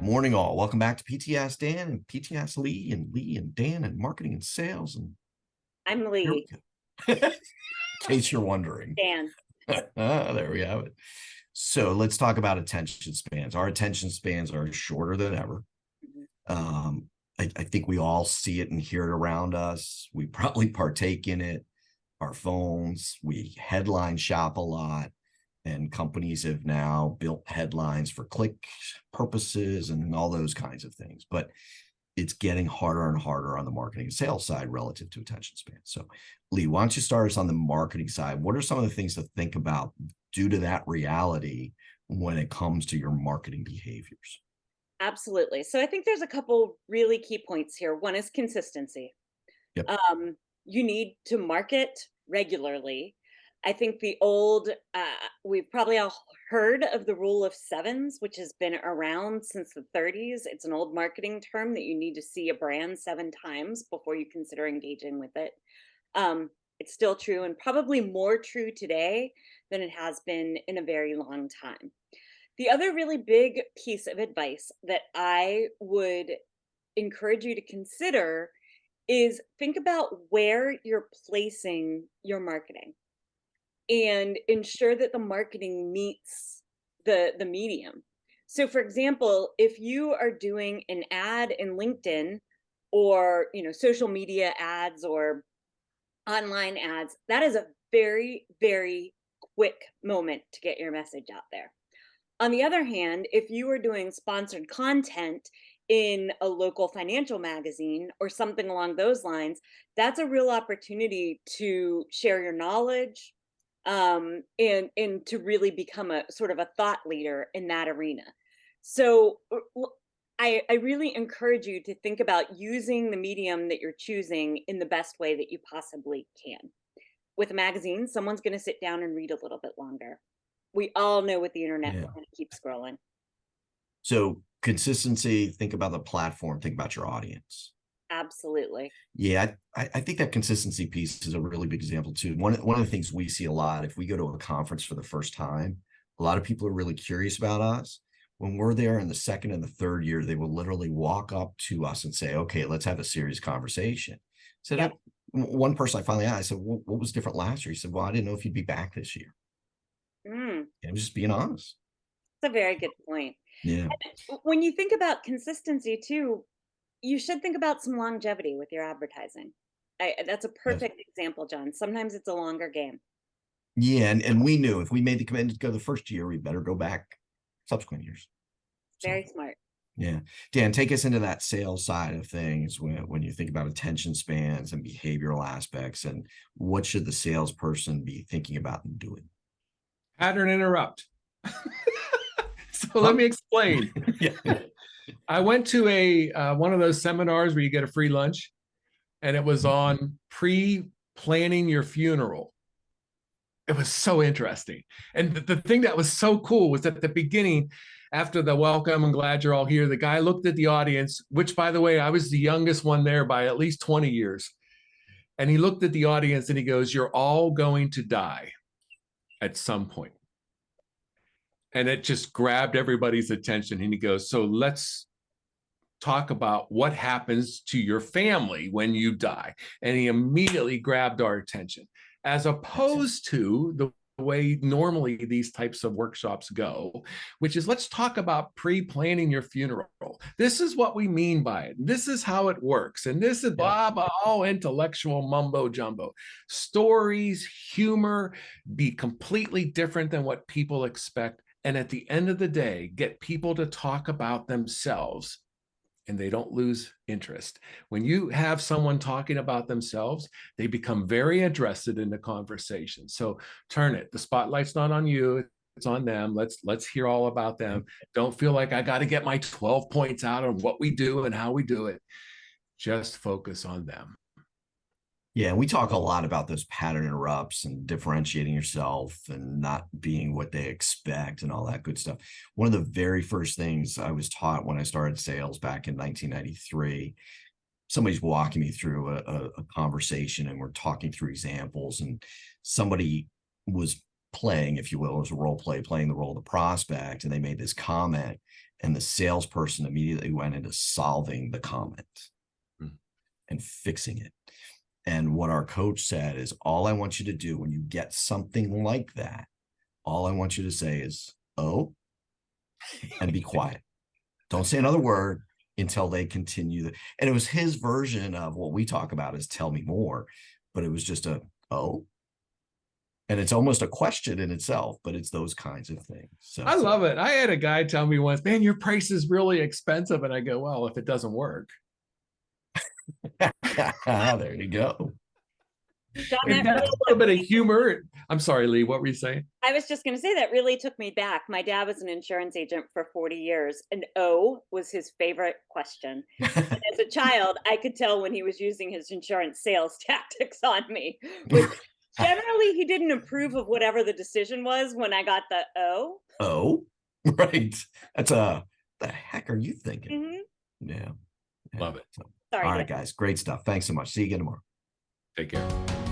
Morning all. Welcome back to PTS Dan and PTS Lee and Dan and marketing and sales. And I'm here we Lee. go. In case you're wondering. Dan. There we have it. So let's talk about attention spans. Our attention spans are shorter than ever. I think we all see it and hear it around us. We probably partake in it. Our phones, we headline shop a lot. And companies have now built headlines for click purposes and all those kinds of things. But it's getting harder and harder on the marketing and sales side relative to attention span. So, Lee, why don't you start us on the marketing side? What are some of the things to think about due to that reality when it comes to your marketing behaviors? Absolutely. So I think there's a couple really key points here. One is consistency. Yep. You need to market regularly. I think we've probably all heard of the rule of sevens, which has been around since the 30s. It's an old marketing term that you need to see a brand 7 times before you consider engaging with it. It's still true and probably more true today than it has been in a very long time. The other really big piece of advice that I would encourage you to consider is think about where you're placing your marketing and ensure that the marketing meets the medium. So for example, if you are doing an ad in LinkedIn or, social media ads or online ads, that is a very, very quick moment to get your message out there. On the other hand, if you are doing sponsored content in a local financial magazine or something along those lines, that's a real opportunity to share your knowledge, and to really become a sort of a thought leader in that arena. So I really encourage you to think about using the medium that you're choosing in the best way that you possibly can. With a magazine, someone's going to sit down and read a little bit longer. We all know with the internet, we're going to keep scrolling. So consistency, think about the platform, think about your audience. Absolutely. Yeah, I think that consistency piece is a really big example too. One of the things we see a lot, if we go to a conference for the first time, a lot of people are really curious about us. When we're there in the second and the third year, they will literally walk up to us and say, okay, let's have a serious conversation. So Yep. One person I finally asked, I said, what was different last year? He said, well, I didn't know if you'd be back this year. And I was just being honest. That's a very good point. Yeah. And when you think about consistency too, you should think about some longevity with your advertising. That's a Yes. perfect example, John. Sometimes it's a longer game. Yeah. And we knew if we made the commitment to go the first year, we better go back subsequent years. So, Very smart. yeah. Dan, take us into that sales side of things when you think about attention spans and behavioral aspects, and what should the salesperson be thinking about and doing? Pattern interrupt. So let me explain. Yeah. I went to one of those seminars where you get a free lunch, and it was on pre-planning your funeral. It was so interesting. And the thing that was so cool was at the beginning, after the welcome, I'm glad you're all here, the guy looked at the audience, which, by the way, I was the youngest one there by at least 20 years. And he looked at the audience and he goes, "You're all going to die at some point." And it just grabbed everybody's attention. And he goes, "So let's talk about what happens to your family when you die." And he immediately grabbed our attention, as opposed to the way normally these types of workshops go, which is, let's talk about pre-planning your funeral. This is what we mean by it. This is how it works. And this is blah, blah, all intellectual mumbo jumbo. Stories, humor, be completely different than what people expect. And at the end of the day, get people to talk about themselves, and they don't lose interest. When you have someone talking about themselves, they become very interested in the conversation. So turn it. The spotlight's not on you. It's on them. Let's hear all about them. Don't feel like I got to get my 12 points out on what we do and how we do it. Just focus on them. Yeah, we talk a lot about those pattern interrupts and differentiating yourself and not being what they expect and all that good stuff. One of the very first things I was taught when I started sales back in 1993, somebody's walking me through a conversation and we're talking through examples, and somebody was playing, if you will, it was a role play, playing the role of the prospect, and they made this comment, and the salesperson immediately went into solving the comment and fixing it. And what our coach said is, all I want you to do when you get something like that, all I want you to say is, oh, and be quiet. Don't say another word until they continue. And it was his version of what we talk about is tell me more, but it was just a, oh. And it's almost a question in itself, but it's those kinds of things. So I love it. I had a guy tell me once, man, your price is really expensive. And I go, well, if it doesn't work. there you go. John, And that that's really a little bit of humor. I'm sorry, Lee, what were you saying? I was just going to say that really took me back. My dad was an insurance agent for 40 years, and O was his favorite question. And as a child, I could tell when he was using his insurance sales tactics on me, which generally he didn't approve of whatever the decision was when I got the O. Oh, right. That's the heck are you thinking? Mm-hmm. Yeah. Love it. Sorry. All right, guys. Great stuff. Thanks so much. See you again tomorrow. Take care.